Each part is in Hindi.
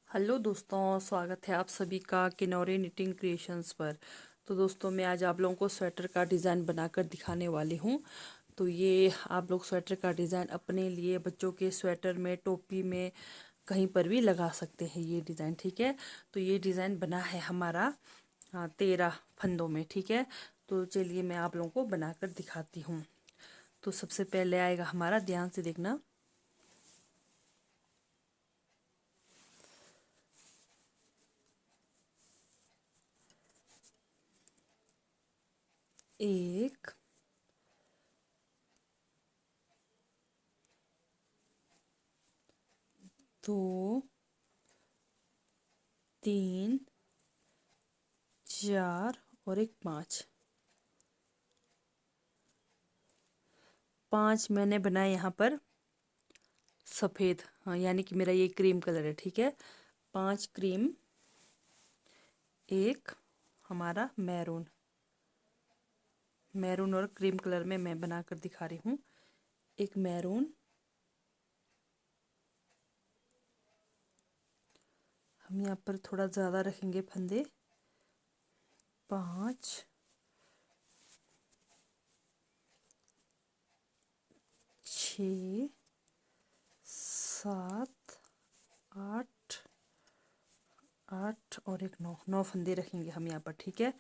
हेलो दोस्तों, स्वागत है आप सभी का किनौरी निटिंग क्रिएशंस पर। तो दोस्तों, मैं आज आप लोगों को स्वेटर का डिज़ाइन बनाकर दिखाने वाली हूँ। तो ये आप लोग स्वेटर का डिज़ाइन अपने लिए, बच्चों के स्वेटर में, टोपी में, कहीं पर भी लगा सकते हैं ये डिज़ाइन। ठीक है। तो ये डिज़ाइन बना है हमारा 13 फंदों में। ठीक है। तो चलिए मैं आप लोगों को बनाकर दिखाती हूँ। तो सबसे पहले आएगा हमारा, ध्यान से देखना, एक, दो, तीन, चार और एक पाँच। पांच मैंने बनाए यहाँ पर सफ़ेद, हाँ, यानी कि मेरा ये क्रीम कलर है। ठीक है। पांच क्रीम, एक हमारा मैरून, मैरून और क्रीम कलर में मैं बनाकर दिखा रही हूँ। एक मैरून, हम यहाँ पर थोड़ा ज़्यादा रखेंगे फंदे। पाँच, छ, सात, आठ, आठ और एक नौ, नौ फंदे रखेंगे हम यहाँ पर। ठीक है।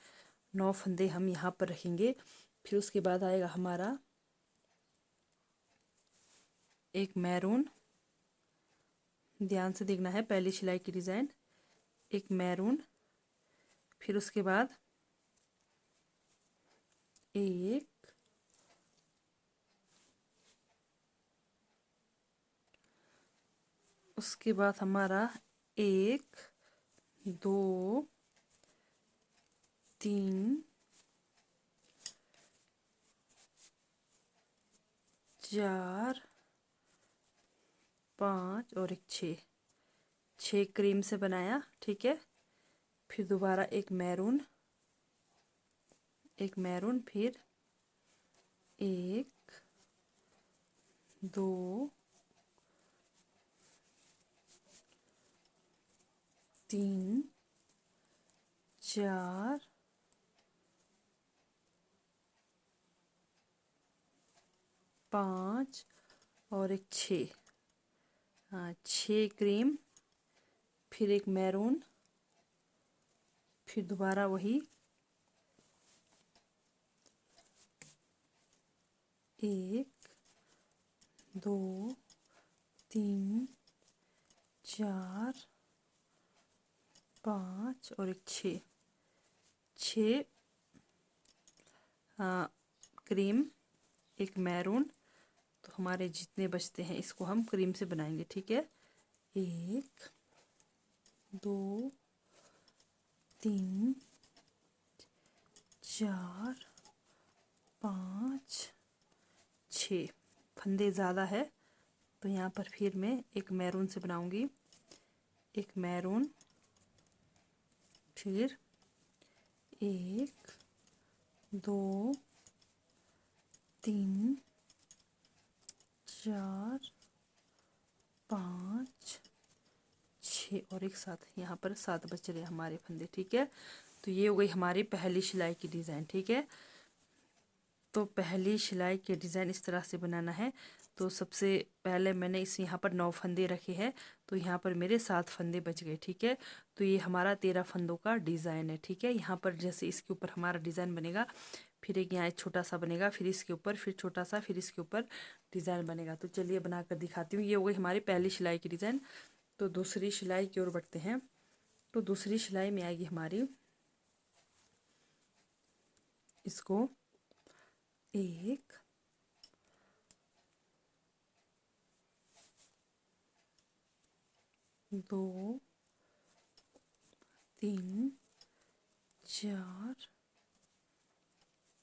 नौ फंदे हम यहाँ पर रखेंगे। फिर उसके बाद आएगा हमारा एक मैरून, ध्यान से देखना है पहली सिलाई की डिज़ाइन। एक मैरून, फिर उसके बाद एक, उसके बाद हमारा एक, दो, तीन, चार, पाँच और एक छः। छः क्रीम से बनाया। ठीक है। फिर दोबारा एक मैरून, एक मैरून, फिर एक, दो, तीन, चार, पाँच और एक छः। हाँ, छः क्रीम, फिर एक मैरून, फिर दोबारा वही एक, दो, तीन, चार, पाँच और एक छः। छः क्रीम, एक मैरून। तो हमारे जितने बचते हैं इसको हम क्रीम से बनाएंगे। ठीक है। एक, दो, तीन, चार, पाँच, छः। फंदे ज़्यादा है तो यहाँ पर फिर मैं एक मैरून से बनाऊंगी। एक मैरून, फिर एक, दो, तीन, चार, पाँच, छः और एक सात। यहाँ पर सात बच रहे हमारे फंदे। ठीक है। तो ये हो गई हमारी पहली सिलाई की डिज़ाइन। ठीक है। तो पहली सिलाई के डिज़ाइन इस तरह से बनाना है। तो सबसे पहले मैंने इस यहाँ पर 9 फंदे रखे हैं, तो यहाँ पर मेरे 7 फंदे बच गए। ठीक है। तो ये हमारा 13 फंदों का डिज़ाइन है। ठीक है। यहाँ पर जैसे इसके ऊपर हमारा डिज़ाइन बनेगा, फिर एक यहाँ एक छोटा सा बनेगा, फिर इसके ऊपर फिर छोटा सा, फिर इसके ऊपर डिज़ाइन बनेगा। तो चलिए बनाकर दिखाती हूँ। ये हो गई हमारी पहली सिलाई की डिज़ाइन। तो दूसरी सिलाई की ओर बढ़ते हैं। तो दूसरी सिलाई में आएगी हमारी, इसको एक, दो, तीन, चार,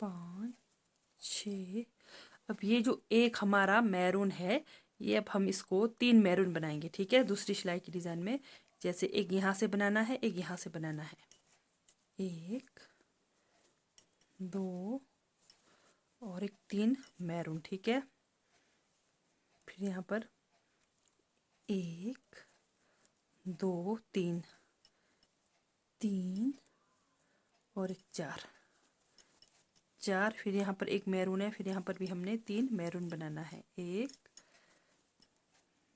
पाँच, छ। अब ये जो एक हमारा मैरून है, ये अब हम इसको 3 मैरून बनाएंगे। ठीक है। दूसरी सिलाई की डिज़ाइन में जैसे एक यहाँ से बनाना है, एक यहाँ से बनाना है। एक, दो और एक, तीन मैरून। ठीक है। फिर यहाँ पर एक, 2 3 3 और एक 4 4, फिर यहाँ पर एक मैरून है, फिर यहाँ पर भी हमने 3 मैरून बनाना है। 1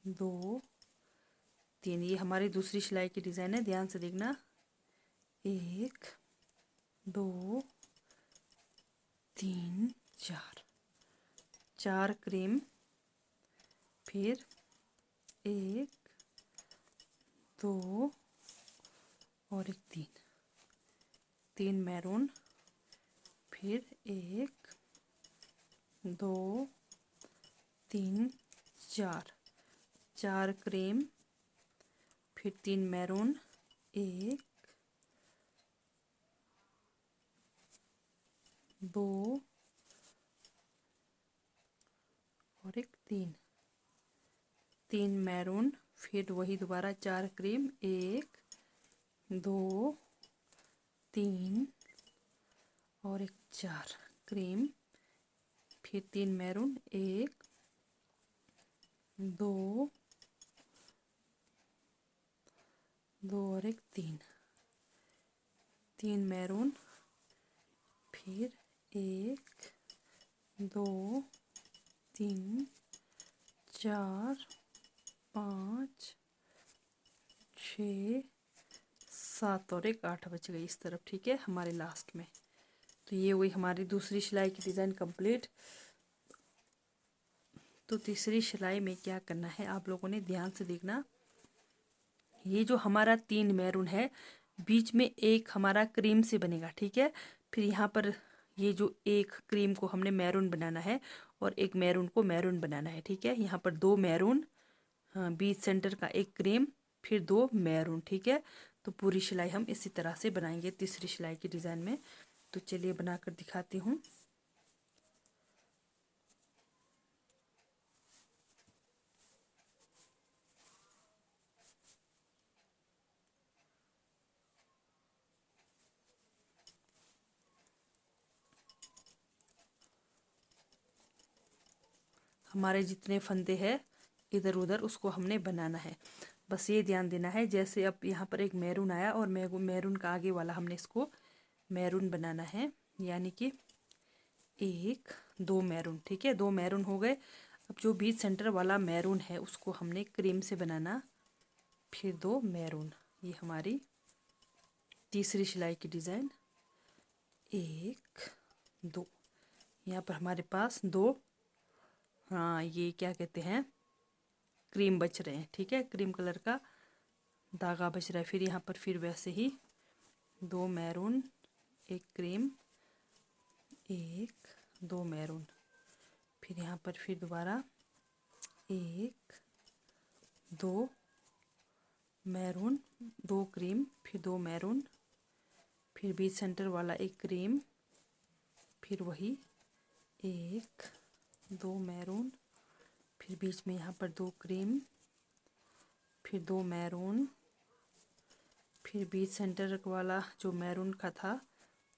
2 3, ये हमारी दूसरी सिलाई की डिज़ाइन है, ध्यान से देखना। 1 2 3 4, 4 क्रीम, फिर 1 2 और एक 3, 3 मैरून, फिर 1 2 3 4, 4 क्रीम, फिर 3 मैरून, 1 2 और एक 3, 3 मैरून, फिर वही दोबारा 4 क्रीम, 1 2 3 और एक 4 क्रीम, फिर 3 मैरून, 1 2 और एक 3, 3 मैरून, फिर 1 2 3 4 5 6 7 और एक 8 बच गई इस तरफ, ठीक है, हमारे लास्ट में। तो ये हुई हमारी दूसरी सिलाई की डिज़ाइन कंप्लीट। तो तीसरी सिलाई में क्या करना है आप लोगों ने ध्यान से देखना। ये जो हमारा 3 मैरून है, बीच में एक हमारा क्रीम से बनेगा, ठीक है। फिर यहाँ पर ये जो एक क्रीम को हमने मैरून बनाना है और एक मैरून को मैरून बनाना है, ठीक है। यहाँ पर 2 मैरून, हाँ, बीच सेंटर का एक क्रीम, फिर 2 मैरून, ठीक है। तो पूरी सिलाई हम इसी तरह से बनाएंगे तीसरी सिलाई की डिज़ाइन में। तो चलिए बनाकर दिखाती हूँ। हमारे जितने फंदे हैं इधर उधर उसको हमने बनाना है। बस ये ध्यान देना है, जैसे अब यहाँ पर एक मैरून आया और मैरून का आगे वाला हमने इसको मैरून बनाना है, यानी कि 1 2 मैरून, ठीक है। 2 मैरून हो गए। अब जो बीच सेंटर वाला मैरून है उसको हमने क्रीम से बनाना, फिर 2 मैरून। ये हमारी तीसरी सिलाई की डिज़ाइन। 1 2, यहाँ पर हमारे पास 2, हाँ, ये क्या कहते हैं, क्रीम बच रहे हैं, ठीक है, क्रीम कलर का धागा बच रहा है। फिर यहाँ पर फिर वैसे ही 2 मैरून, एक क्रीम, 1 2 मैरून, फिर यहाँ पर फिर दोबारा 1 2 मैरून, 2 क्रीम, फिर 2 मैरून, फिर बीच सेंटर वाला एक क्रीम, फिर वही 1 2 मैरून, फिर बीच में यहाँ पर 2 क्रीम, फिर 2 मैरून, फिर बीच सेंटर वाला जो मैरून का था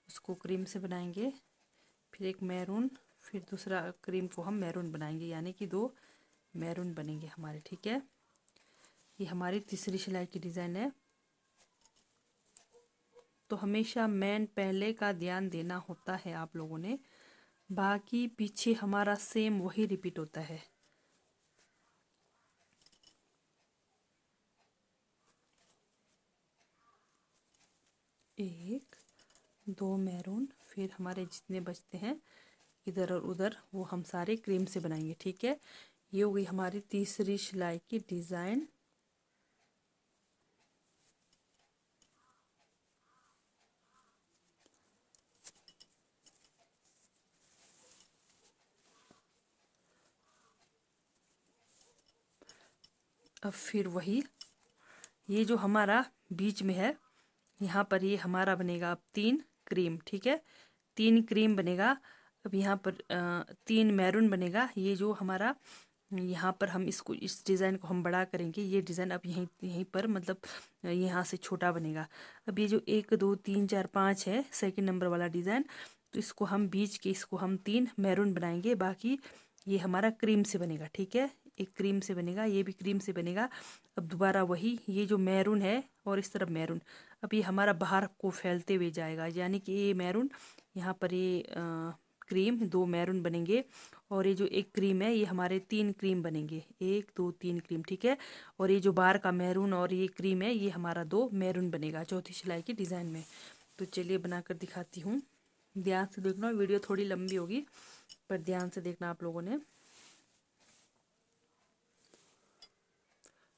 उसको क्रीम से बनाएंगे, फिर एक मैरून, फिर दूसरा क्रीम को हम मैरून बनाएंगे, यानी कि 2 मैरून बनेंगे हमारे, ठीक है। ये हमारी तीसरी सिलाई की डिज़ाइन है। तो हमेशा मेन पहले का ध्यान देना होता है आप लोगों ने, बाकी पीछे हमारा सेम वही रिपीट होता है। एक 2 मैरून, फिर हमारे जितने बचते हैं इधर और उधर वो हम सारे क्रीम से बनाएंगे, ठीक है। ये हो गई हमारी तीसरी सिलाई की डिज़ाइन। अब फिर वही ये जो हमारा बीच में है, यहाँ पर ये हमारा बनेगा अब 3 क्रीम, ठीक है, 3 क्रीम बनेगा। अब यहाँ पर 3 मैरून बनेगा। ये जो हमारा यहाँ पर हम इसको इस डिज़ाइन को हम बड़ा करेंगे, ये डिज़ाइन अब यहीं यहीं पर मतलब यहाँ से छोटा बनेगा। अब ये जो 1 2 3 4 5 है सेकंड नंबर वाला डिज़ाइन, तो इसको हम बीच के इसको हम 3 मैरून बनाएंगे, बाकी ये हमारा क्रीम से बनेगा, ठीक है। एक क्रीम से बनेगा, ये भी क्रीम से बनेगा। अब दोबारा वही, ये जो मैरून है और इस तरफ मैरून, अब ये हमारा बाहर को फैलते हुए जाएगा, यानी कि ये मैरून, यहाँ पर ये क्रीम, दो मैरून बनेंगे। और ये जो एक क्रीम है ये हमारे तीन क्रीम बनेंगे, एक दो तीन क्रीम, ठीक है। और ये जो बाहर का मैरून और ये क्रीम है ये हमारा दो मैरून बनेगा चौथी सिलाई की डिज़ाइन में। तो चलिए बनाकर दिखाती हूँ, ध्यान से देखना, वीडियो थोड़ी लंबी होगी पर ध्यान से देखना आप लोगों ने।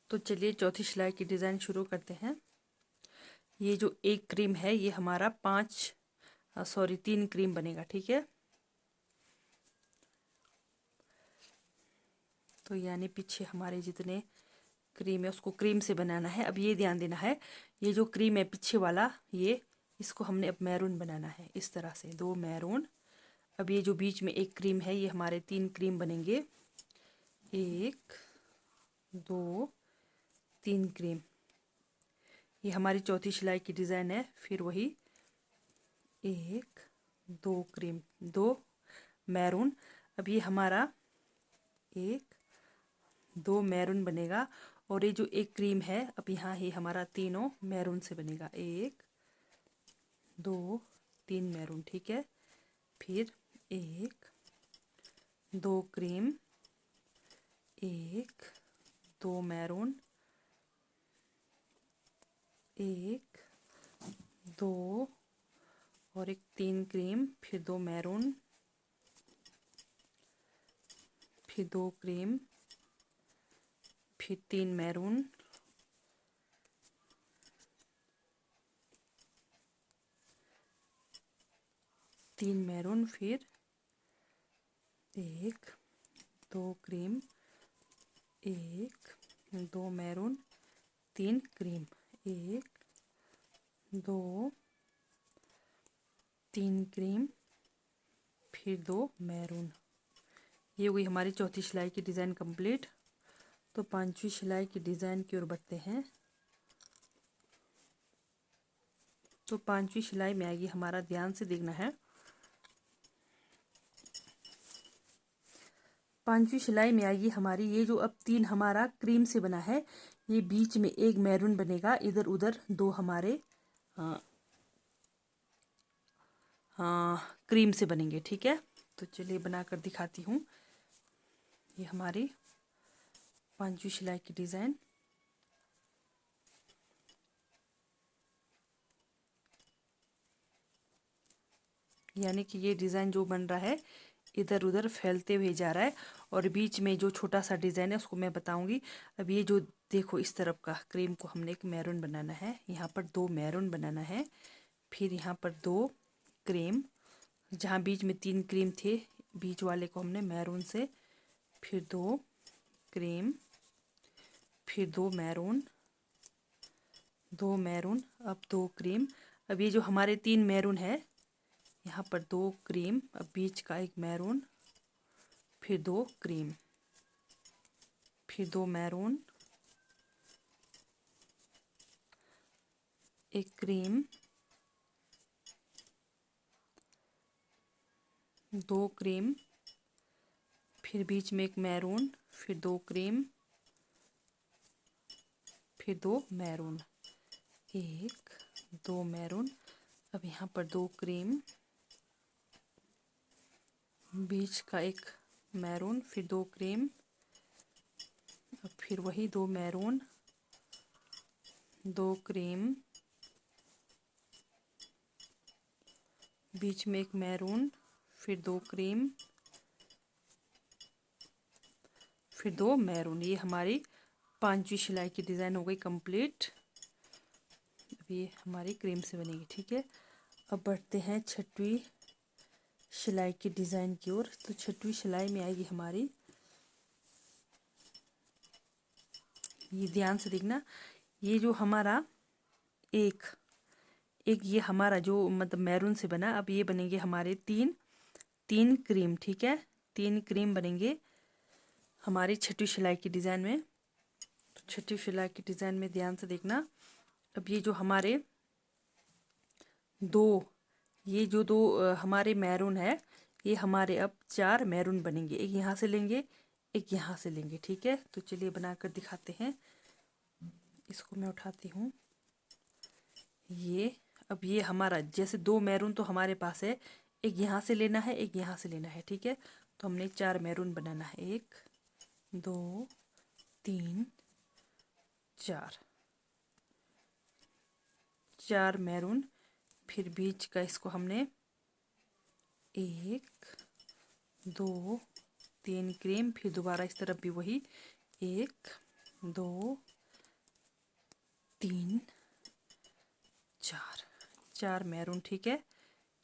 तो चलिए चौथी सिलाई की डिज़ाइन शुरू करते हैं। ये जो एक क्रीम है ये हमारा तीन क्रीम बनेगा, ठीक है। तो यानी पीछे हमारे जितने क्रीम है उसको क्रीम से बनाना है। अब ये ध्यान देना है, ये जो क्रीम है पीछे वाला, ये इसको हमने अब मैरून बनाना है, इस तरह से दो मैरून। अब ये जो बीच में एक क्रीम है ये हमारे तीन क्रीम बनेंगे, एक दो तीन क्रीम। ये हमारी चौथी सिलाई की डिज़ाइन है। फिर वही एक दो क्रीम, दो मैरून। अब ये हमारा एक दो मैरून बनेगा। और ये जो एक क्रीम है अब यहाँ ही हमारा तीनों मैरून से बनेगा, एक दो तीन मैरून, ठीक है। फिर एक दो क्रीम, एक दो मैरून, एक दो और एक तीन क्रीम, फिर दो मैरून, फिर दो क्रीम, फिर तीन मैरून, तीन मैरून, फिर एक दो क्रीम, एक दो मैरून, तीन क्रीम, एक दो तीन क्रीम, फिर दो मैरून। ये हुई हमारी चौथी सिलाई की डिज़ाइन कंप्लीट। तो पांचवी सिलाई की डिज़ाइन की ओर बढ़ते हैं। तो पांचवी सिलाई में आएगी हमारा, ध्यान से देखना है, पांचवी सिलाई में आएगी हमारी, ये जो अब तीन हमारा क्रीम से बना है, ये बीच में एक मैरून बनेगा, इधर उधर दो हमारे क्रीम से बनेंगे, ठीक है। तो चलिए बनाकर दिखाती हूँ, ये हमारी पांचवी सिलाई की डिज़ाइन। यानी कि ये डिज़ाइन जो बन रहा है इधर उधर फैलते हुए जा रहा है। और बीच में जो छोटा सा डिज़ाइन है उसको मैं बताऊंगी। अब ये जो देखो इस तरफ का क्रीम को हमने एक मैरून बनाना है, यहाँ पर दो मैरून बनाना है, फिर यहाँ पर दो क्रीम, जहाँ बीच में तीन क्रीम थे बीच वाले को हमने मैरून से, फिर दो क्रीम, फिर दो मैरून, दो मैरून, अब दो क्रीम। अब ये जो हमारे तीन मैरून है, यहाँ पर दो क्रीम, अब बीच का एक मैरून, फिर दो क्रीम, फिर दो मैरून, एक क्रीम, दो क्रीम, फिर बीच में एक मैरून, फिर दो क्रीम, फिर दो मैरून, एक दो मैरून। अब यहाँ पर दो क्रीम, बीच का एक मैरून, फिर दो क्रीम, अब फिर वही दो मैरून, दो क्रीम, बीच में एक मैरून, फिर दो क्रीम, फिर दो मैरून। ये हमारी पांचवी सिलाई की डिज़ाइन हो गई कंप्लीट। अब ये हमारी क्रीम से बनेगी, ठीक है। अब बढ़ते हैं छठवीं सिलाई की डिज़ाइन की ओर। तो छठवीं सिलाई में आएगी हमारी, ये ध्यान से देखना, ये जो हमारा एक ये हमारा जो मतलब मैरून से बना, अब ये बनेंगे हमारे तीन क्रीम, ठीक है। तीन क्रीम बनेंगे हमारी छठी सिलाई की डिज़ाइन में। तो छठी सिलाई की डिज़ाइन में ध्यान से देखना, अब ये जो हमारे दो, ये जो दो हमारे मैरून है, ये हमारे अब चार मैरून बनेंगे। एक यहाँ से लेंगे, एक यहाँ से लेंगे, ठीक है। तो चलिए बनाकर दिखाते हैं। इसको मैं उठाती हूँ। ये अब ये हमारा जैसे 2 मैरून तो हमारे पास है, एक यहाँ से लेना है, एक यहाँ से लेना है, ठीक है। तो हमने 4 मैरून बनाना है, 1 2 3 4, 4 मैरून। फिर बीच का इसको हमने 1 2 3 क्रीम, फिर दोबारा इस तरफ भी वही 1 2 3 4, 4 मैरून, ठीक है।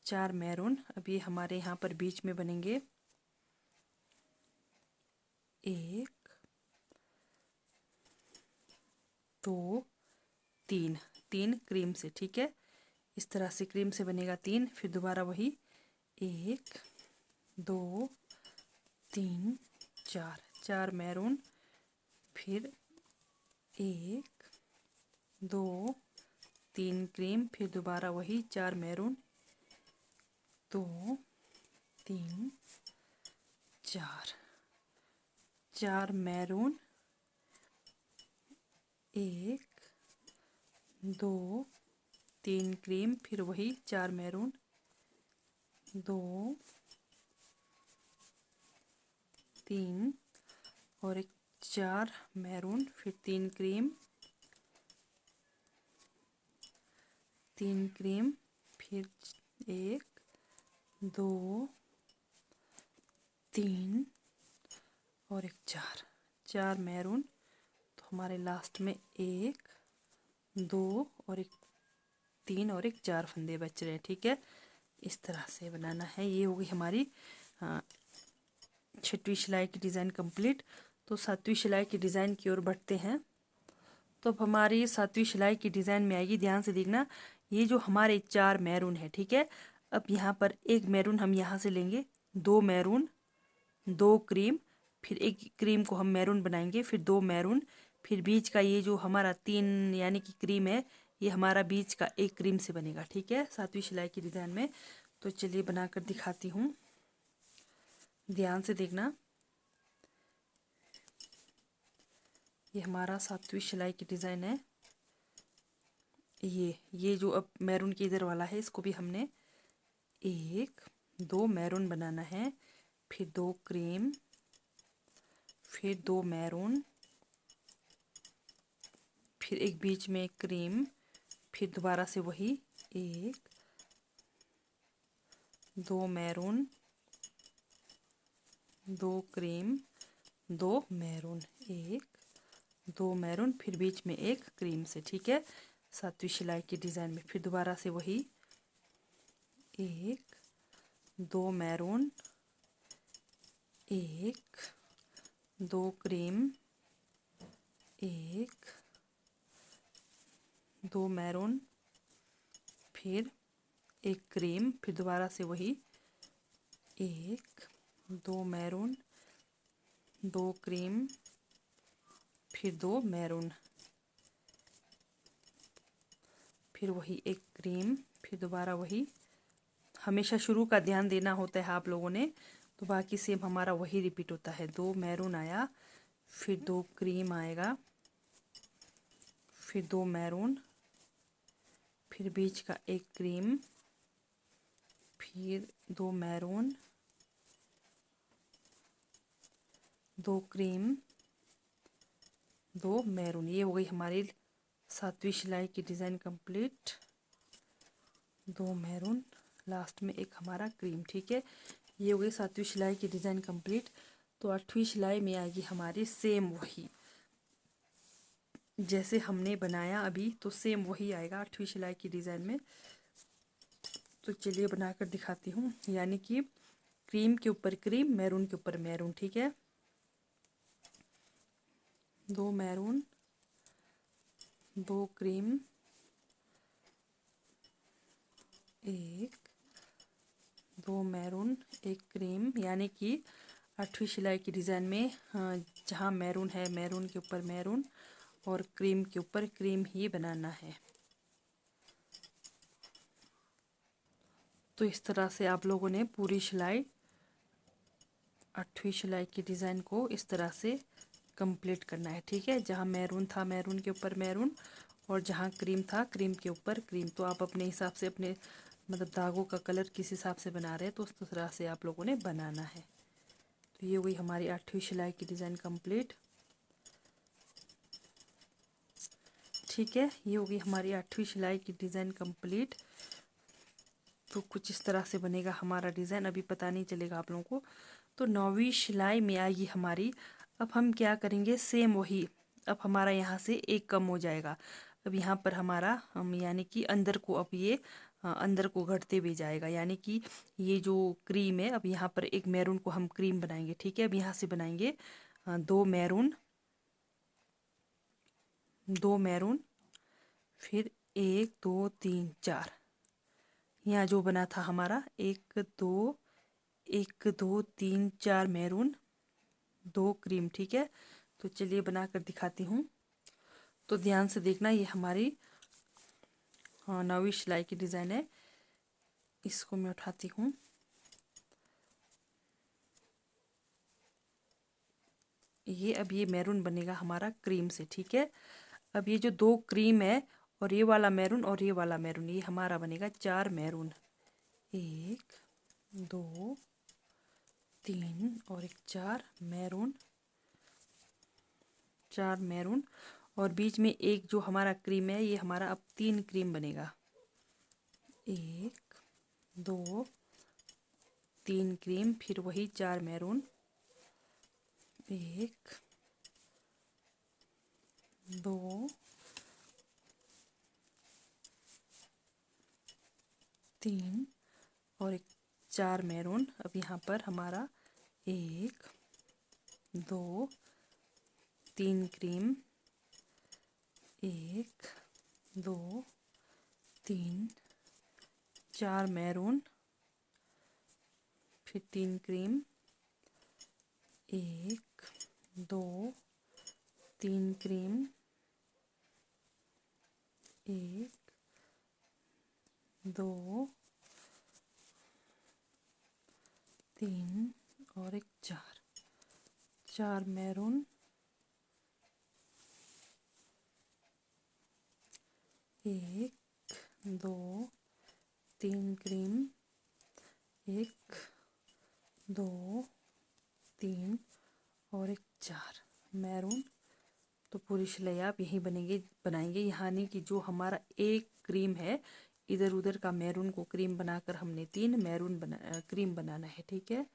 4 मैरून। अब ये हमारे यहाँ पर बीच में बनेंगे 1 2 3, 3 क्रीम से, ठीक है। इस तरह से क्रीम से बनेगा 3। फिर दोबारा वही 1 2 3 4, 4 मैरून। फिर 1 2 3 क्रीम, फिर दोबारा वही 4 मैरून, 2 3 4, 4 मैरून, 1 2 3 क्रीम, फिर वही 4 मैरून, 2 3 और एक 4 मैरून, फिर 3 क्रीम, 3 क्रीम, फिर 1 2 3 और एक 4, 4 मैरून। तो हमारे लास्ट में 1 2 और एक 3 और एक 4 फंदे बच रहे हैं, ठीक है। इस तरह से बनाना है। ये होगी हमारी 6वीं सिलाई की डिज़ाइन कंप्लीट। तो 7वीं सिलाई की डिज़ाइन की ओर बढ़ते हैं। तो अब हमारी 7वीं सिलाई की डिज़ाइन में आएगी, ध्यान से देखना। ये जो हमारे 4 मैरून है, ठीक है। अब यहाँ पर एक मैरून हम यहाँ से लेंगे, 2 मैरून, 2 क्रीम, फिर एक क्रीम को हम मैरून बनाएंगे, फिर 2 मैरून, फिर बीच का ये जो हमारा 3 यानी कि क्रीम है, ये हमारा बीच का एक क्रीम से बनेगा, ठीक है, 7वीं सिलाई की डिज़ाइन में। तो चलिए बनाकर दिखाती हूँ, ध्यान से देखना। ये हमारा 7वीं सिलाई की डिज़ाइन है। ये जो अब मैरून के इधर वाला है, इसको भी हमने 1 2 मैरून बनाना है, फिर 2 क्रीम, फिर 2 मैरून, फिर एक बीच में एक क्रीम, फिर दोबारा से वही 1 2 मैरून, 2 क्रीम, 2 मैरून, 1 2 मैरून, फिर बीच में एक क्रीम से, ठीक है, 7वीं सिलाई की डिज़ाइन में। फिर दोबारा से वही 1 2 मैरून, 1 2 क्रीम, 1 2 मैरून, फिर एक क्रीम, फिर दोबारा से वही 1 2 मैरून, 2 क्रीम, फिर 2 मैरून, फिर वही एक क्रीम, फिर दोबारा वही। हमेशा शुरू का ध्यान देना होता है आप लोगों ने, तो बाकी सेम हमारा वही रिपीट होता है। 2 मैरून आया, फिर 2 क्रीम आएगा, फिर 2 मैरून, फिर बीच का एक क्रीम, फिर 2 मैरून, 2 क्रीम, 2 मैरून। ये हो गई हमारी 7वीं सिलाई की डिज़ाइन कंप्लीट। 2 मैरून, लास्ट में एक हमारा क्रीम, ठीक है। ये हो गई 7वीं सिलाई की डिज़ाइन कंप्लीट। तो 8वीं सिलाई में आएगी हमारी सेम वही, जैसे हमने बनाया अभी, तो सेम वही आएगा 8वीं सिलाई की डिज़ाइन में। तो चलिए बनाकर दिखाती हूँ, यानी कि क्रीम के ऊपर क्रीम, मैरून के ऊपर मैरून, ठीक है। 2 मैरून, 2 क्रीम, 1 2 मैरून, एक क्रीम, यानी कि 8वीं सिलाई की डिज़ाइन में जहाँ मैरून है, मैरून के ऊपर मैरून और क्रीम के ऊपर क्रीम ही बनाना है। तो इस तरह से आप लोगों ने पूरी सिलाई 8वीं सिलाई की डिज़ाइन को इस तरह से कंप्लीट करना है, ठीक है। जहाँ मैरून था मैरून के ऊपर मैरून, और जहाँ क्रीम था क्रीम के ऊपर क्रीम। तो आप अपने हिसाब से अपने मतलब धागों का कलर किस हिसाब से बना रहे हैं तो उस तरह से आप लोगों ने बनाना है। तो ये हुई हमारी 8वीं सिलाई की डिज़ाइन कंप्लीट, ठीक है। ये होगी हमारी 8वीं सिलाई की डिज़ाइन कंप्लीट। तो कुछ इस तरह से बनेगा हमारा डिज़ाइन, अभी पता नहीं चलेगा आप लोगों को। तो 9वीं सिलाई में आएगी हमारी। अब हम क्या करेंगे, सेम वही, अब हमारा यहाँ से एक कम हो जाएगा। अब यहाँ पर हमारा हम यानी कि अंदर को अब ये अंदर को घटते हुए जाएगा, यानी कि ये जो क्रीम है अब यहाँ पर एक मैरून को हम क्रीम बनाएंगे, ठीक है। अब यहाँ से बनाएंगे 2 मैरून, 2 मैरून, फिर 1 2 3 4। यहाँ जो बना था हमारा 1 2 3 4 मैरून, 2 क्रीम, ठीक है। तो चलिए बना कर दिखाती हूँ। तो ध्यान से देखना, ये हमारी 9वीं सिलाई की डिज़ाइन है। इसको मैं उठाती हूँ। ये अब ये मैरून बनेगा हमारा क्रीम से, ठीक है। अब ये जो 2 क्रीम है और ये वाला मैरून और ये वाला मैरून, ये हमारा बनेगा 4 मैरून। 1 2 3 और एक 4 मैरून, 4 मैरून, और बीच में एक जो हमारा क्रीम है ये हमारा अब 3 क्रीम बनेगा। 1 2 3 क्रीम, फिर वही 4 मैरून, 1 2 3 और एक 4 मैरून। अब यहाँ पर हमारा 1 2 3 क्रीम, 1 2 3 4 मैरून, फिर 3 क्रीम, 1 2 3 क्रीम, 1 2 3 और एक 4 मैरून, 1 2 3 क्रीम, 1 2 3 और एक 4 मैरून। तो पूरी सिलाई आप यही बनाएंगे, यहाँ नहीं कि जो हमारा एक क्रीम है इधर उधर का मैरून को क्रीम बनाकर हमने 3 मैरून क्रीम बनाना है, ठीक है।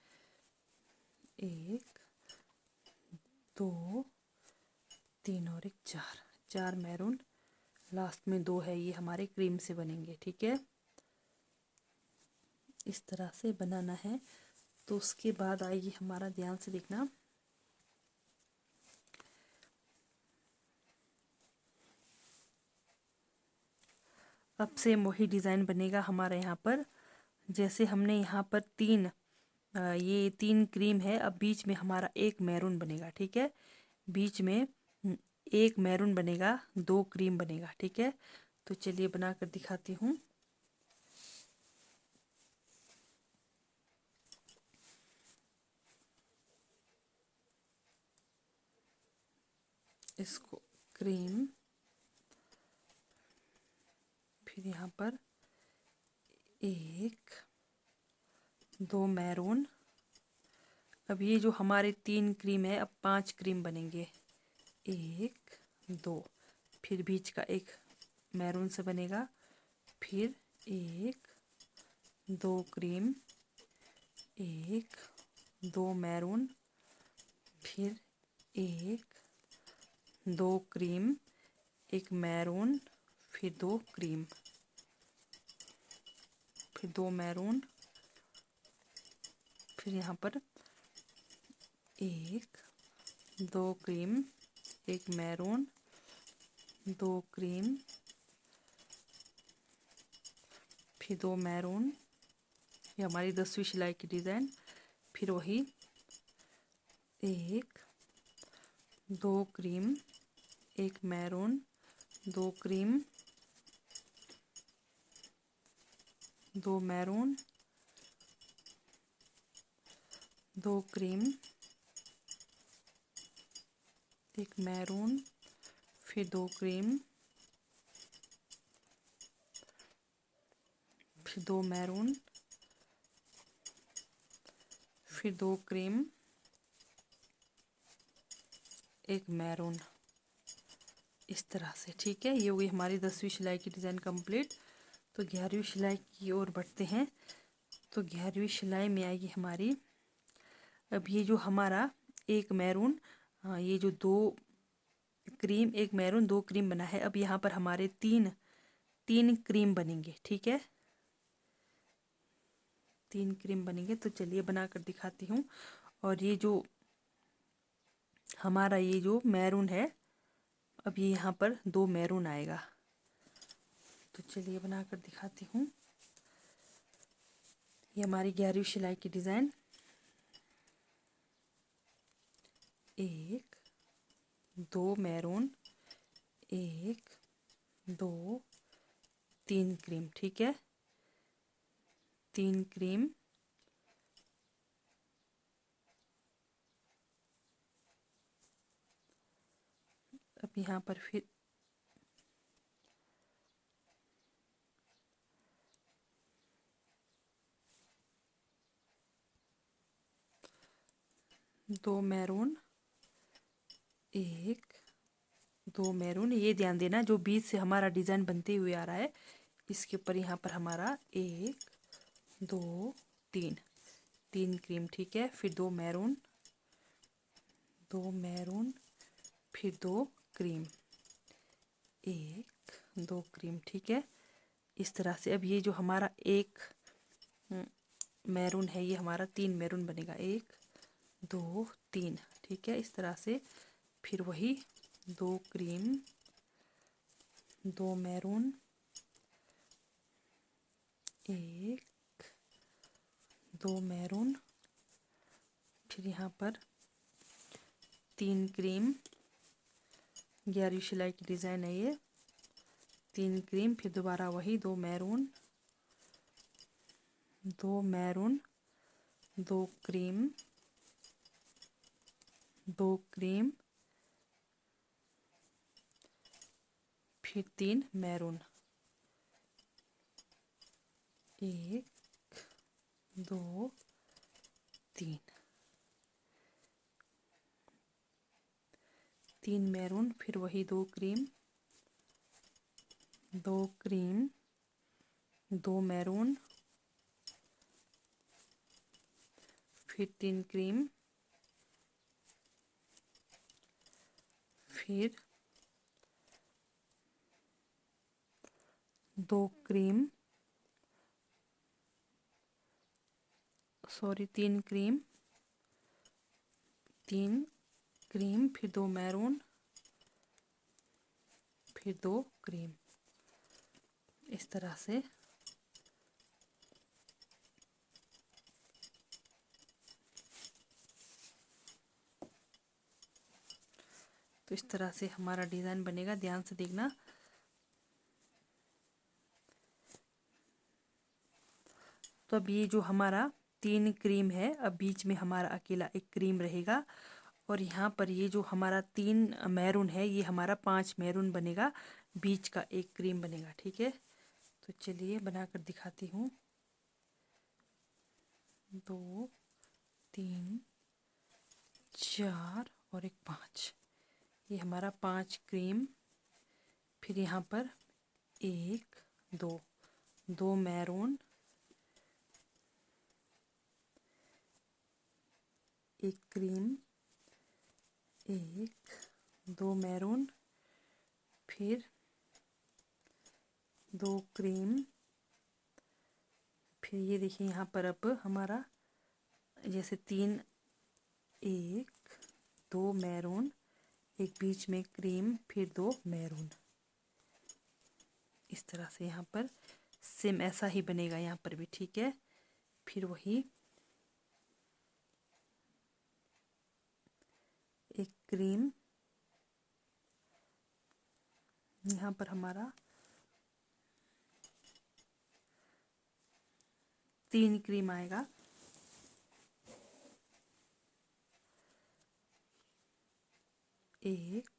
1 2 3 और एक 4 मैरून, लास्ट में 2 है, ये हमारे क्रीम से बनेंगे, ठीक है। इस तरह से बनाना है। तो उसके बाद आएगी हमारा, ध्यान से देखना, अब से वही डिज़ाइन बनेगा हमारा यहाँ पर। जैसे हमने यहाँ पर ये 3 क्रीम है, अब बीच में हमारा एक मैरून बनेगा, ठीक है। बीच में एक मैरून बनेगा, 2 क्रीम बनेगा, ठीक है। तो चलिए बना कर दिखाती हूँ। इसको क्रीम, फिर यहाँ पर 1 2 मैरून। अब ये जो हमारे 3 क्रीम है अब 5 क्रीम बनेंगे, 1 2, फिर बीच का एक मैरून से बनेगा, फिर 1 2 क्रीम, 1 2 मैरून, फिर 1 2 क्रीम, एक मैरून, फिर 2 क्रीम, फिर 2 मैरून, फिर यहाँ पर 1 2 क्रीम, एक मैरून, 2 क्रीम, फिर 2 मैरून। ये हमारी 10वीं सिलाई की डिज़ाइन। फिर वही 1 2 क्रीम, एक मैरून, 2 क्रीम, 2 मैरून, 2 क्रीम, एक मैरून, फिर 2 क्रीम, फिर 2 मैरून, फिर 2 क्रीम, एक मैरून, इस तरह से। ठीक है, ये हो गई हमारी 10वीं सिलाई की डिज़ाइन कंप्लीट। तो 11वीं सिलाई की ओर बढ़ते हैं। तो 11वीं सिलाई में आएगी हमारी, अब ये जो हमारा एक मैरून, ये जो 2 क्रीम, एक मैरून, 2 क्रीम बना है, अब यहाँ पर हमारे तीन क्रीम बनेंगे। ठीक है, 3 क्रीम बनेंगे। तो चलिए बनाकर दिखाती हूँ। और ये जो हमारा ये जो मैरून है, अब ये यहाँ पर 2 मैरून आएगा। तो चलिए बनाकर दिखाती हूँ। ये हमारी 11वीं सिलाई की डिज़ाइन, 1 2 मैरून, 1 2 3 क्रीम। ठीक है, 3 क्रीम, अब यहाँ पर फिर 2 मैरून, 1 2 मैरून। ये ध्यान देना, जो बीच से हमारा डिज़ाइन बनते हुए आ रहा है, इसके ऊपर यहाँ पर हमारा 1 2 3 क्रीम। ठीक है, फिर 2 मैरून, 2 मैरून, फिर 2 क्रीम, 1 2 क्रीम। ठीक है, इस तरह से। अब ये जो हमारा एक मैरून है, ये हमारा 3 मैरून बनेगा, 1 2 3। ठीक है, इस तरह से। फिर वही 2 क्रीम, 2 मैरून, 1 2 मैरून, फिर यहाँ पर 3 क्रीम, 11वीं सिलाई की डिज़ाइन है ये। 3 क्रीम, फिर दोबारा वही 2 मैरून, 2 मैरून, 2 क्रीम, 2 क्रीम, फिर 3 मैरून, 1 2 3 मैरून, फिर वही 2 क्रीम, 2 क्रीम, 2 मैरून, फिर 3 क्रीम, फिर 2 क्रीम, सॉरी 3 क्रीम, 3 क्रीम, फिर 2 मैरून, फिर 2 क्रीम, इस तरह से। तो इस तरह से हमारा डिज़ाइन बनेगा, ध्यान से देखना। तो अब ये जो हमारा 3 क्रीम है, अब बीच में हमारा अकेला एक क्रीम रहेगा। और यहाँ पर ये जो हमारा 3 मैरून है, ये हमारा 5 मैरून बनेगा, बीच का एक क्रीम बनेगा। ठीक है, तो चलिए बनाकर दिखाती हूँ। 2 3 4 और एक 5, ये हमारा 5 क्रीम, फिर यहाँ पर 1 2 मैरून, 1 क्रीम, 1 2 मैरून, फिर 2 क्रीम, फिर ये देखिए यहाँ पर अब हमारा जैसे 3 1 2 मैरून, एक बीच में क्रीम, फिर 2 मैरून, इस तरह से यहाँ पर सेम ऐसा ही बनेगा यहाँ पर भी। ठीक है, फिर वही एक क्रीम, यहाँ पर हमारा 3 क्रीम आएगा, एक,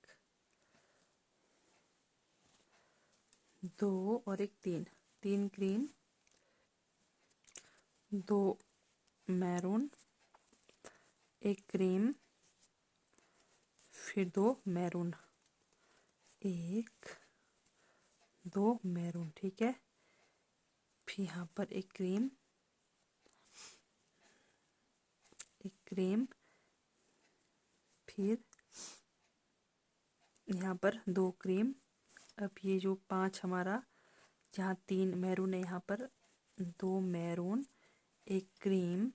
दो और एक तीन, तीन क्रीम, दो मैरून, एक क्रीम, फिर दो मैरून, एक, दो मैरून, ठीक है। फिर यहाँ पर एक क्रीम, फिर यहाँ पर दो क्रीम। अब ये जो पांच हमारा, जहाँ तीन मैरून है यहाँ पर दो मैरून, एक क्रीम,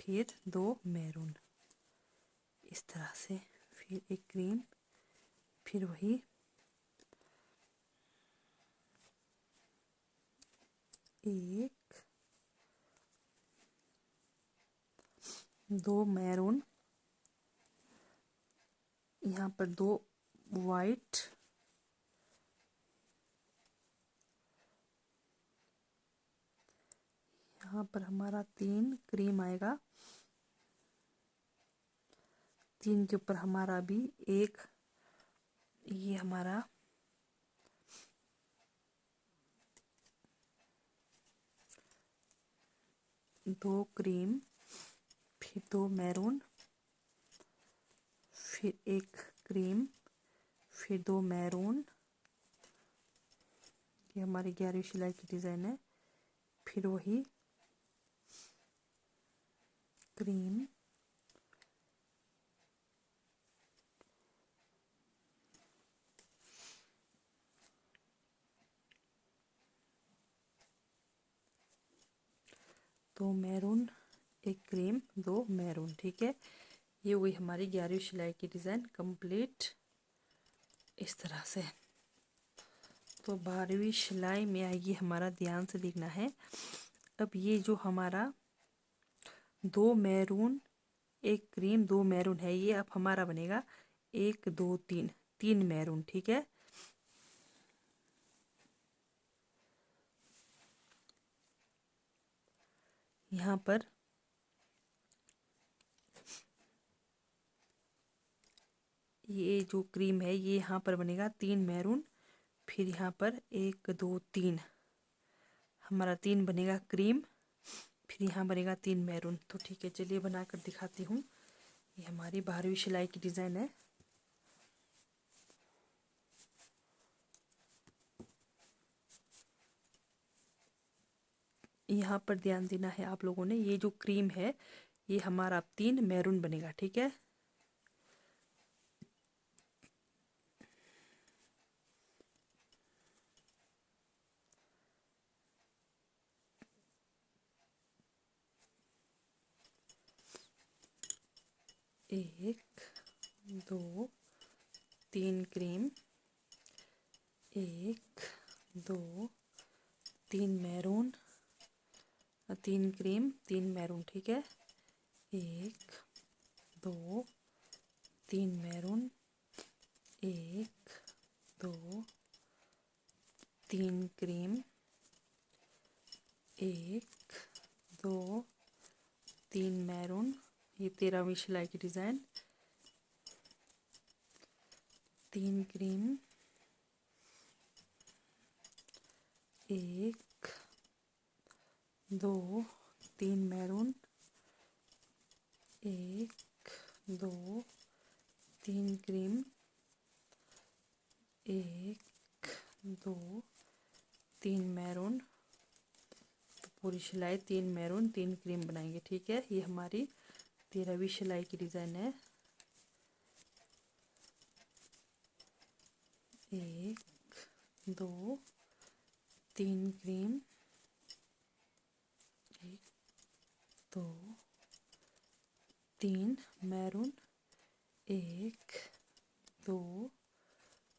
फिर दो मैरून, इस तरह से। फिर एक क्रीम, फिर वही एक, दो मैरून, यहाँ पर दो वाइट, यहाँ पर हमारा तीन क्रीम आएगा, तीन के ऊपर हमारा भी एक, ये हमारा दो क्रीम, फिर दो मैरून, फिर एक क्रीम, फिर दो मैरून, ये हमारी 11वीं सिलाई की डिज़ाइन है। फिर वही क्रीम, दो मैरून, एक क्रीम, दो मैरून, ठीक है। ये हुई हमारी 11वीं सिलाई की डिज़ाइन कंप्लीट इस तरह से। तो 12वीं सिलाई में आएगी हमारा, ध्यान से देखना है। अब ये जो हमारा दो मैरून, एक क्रीम, दो मैरून है, ये अब हमारा बनेगा एक, दो, तीन, तीन मैरून, ठीक है। यहाँ पर ये जो क्रीम है ये यहाँ पर बनेगा तीन मैरून, फिर यहाँ पर एक, दो, तीन, हमारा तीन बनेगा क्रीम, फिर यहाँ बनेगा तीन मैरून। तो ठीक है, चलिए बनाकर दिखाती हूँ। ये हमारी 12वीं सिलाई की डिज़ाइन है। यहाँ पर ध्यान देना है आप लोगों ने, ये जो क्रीम है ये हमारा अब तीन मैरून बनेगा, ठीक है। एक, दो, तीन क्रीम, एक, दो, तीन मैरून, तीन क्रीम, तीन मैरून, ठीक है। एक, दो, तीन मैरून, एक, दो, तीन क्रीम, एक, दो, तीन मैरून, ये 13वीं सिलाई की डिज़ाइन। तीन क्रीम, एक, दो, तीन मैरून, एक, दो, तीन क्रीम, एक, दो, तीन मैरून। तो पूरी सिलाई तीन मैरून तीन क्रीम बनाएंगे, ठीक है। ये हमारी 13वीं सिलाई की डिज़ाइन है। एक, दो, तीन क्रीम, एक, दो, तीन मैरून, एक, दो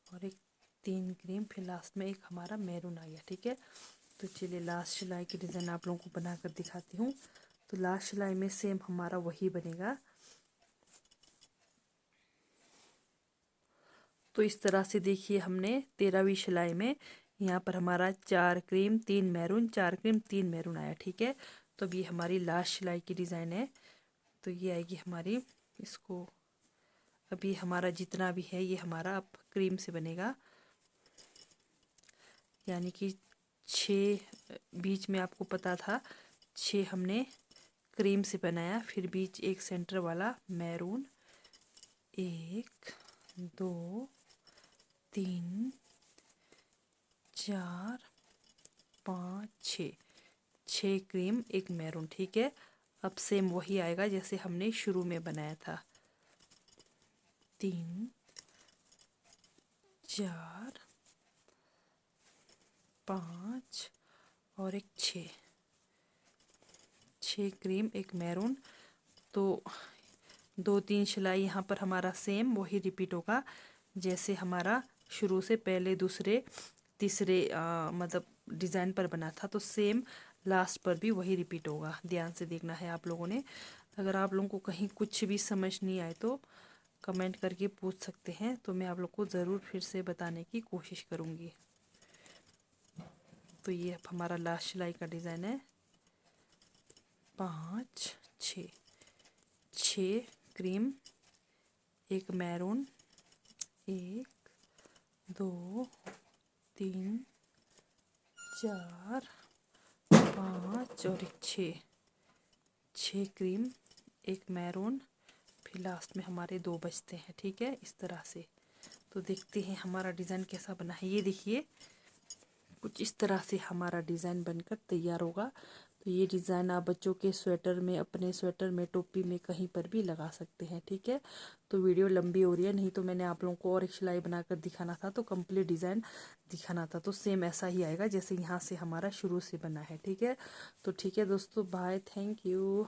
और एक, तीन क्रीम, फिर लास्ट में एक हमारा मैरून आ गया, ठीक है। तो चलिए लास्ट सिलाई की डिज़ाइन आप लोगों को बनाकर दिखाती हूँ। तो लास्ट सिलाई में सेम हमारा वही बनेगा। तो इस तरह से देखिए, हमने 13वीं सिलाई में यहाँ पर हमारा चार क्रीम, तीन मैरून, चार क्रीम, तीन मैरून आया, ठीक है। तो अब ये हमारी लास्ट सिलाई की डिज़ाइन है। तो ये आएगी हमारी, इसको अभी हमारा जितना भी है ये हमारा अब क्रीम से बनेगा, यानी कि 6 बीच में आपको पता था 6 हमने क्रीम से बनाया, फिर बीच एक सेंटर वाला मैरून, 1 2 3 4 5 6 क्रीम एक मैरून। ठीक है, अब सेम वही आएगा जैसे हमने शुरू में बनाया था, 3 4 5 और एक 6 क्रीम एक मैरून। तो 2-3 सिलाई यहाँ पर हमारा सेम वही रिपीट होगा जैसे हमारा शुरू से पहले दूसरे तीसरे मतलब डिज़ाइन पर बना था, तो सेम लास्ट पर भी वही रिपीट होगा। ध्यान से देखना है आप लोगों ने। अगर आप लोगों को कहीं कुछ भी समझ नहीं आए तो कमेंट करके पूछ सकते हैं, तो मैं आप लोग को ज़रूर फिर से बताने की कोशिश करूँगी। तो ये अब हमारा लास्ट सिलाई का डिज़ाइन है, 5 6 क्रीम एक मैरून, 1 2 3 4 5 और एक 6 क्रीम एक मैरून, फिर लास्ट में हमारे 2 बचते हैं। ठीक है, इस तरह से। तो देखते हैं हमारा डिज़ाइन कैसा बना है। ये देखिए कुछ इस तरह से हमारा डिज़ाइन बनकर तैयार होगा। तो ये डिज़ाइन आप बच्चों के स्वेटर में, अपने स्वेटर में, टोपी में, कहीं पर भी लगा सकते हैं। ठीक है, तो वीडियो लंबी हो रही है, नहीं तो मैंने आप लोगों को और एक सिलाई बनाकर दिखाना था, तो कंप्लीट डिज़ाइन दिखाना था। तो सेम ऐसा ही आएगा जैसे यहाँ से हमारा शुरू से बना है। ठीक है, तो ठीक है दोस्तों, बाय, थैंक यू।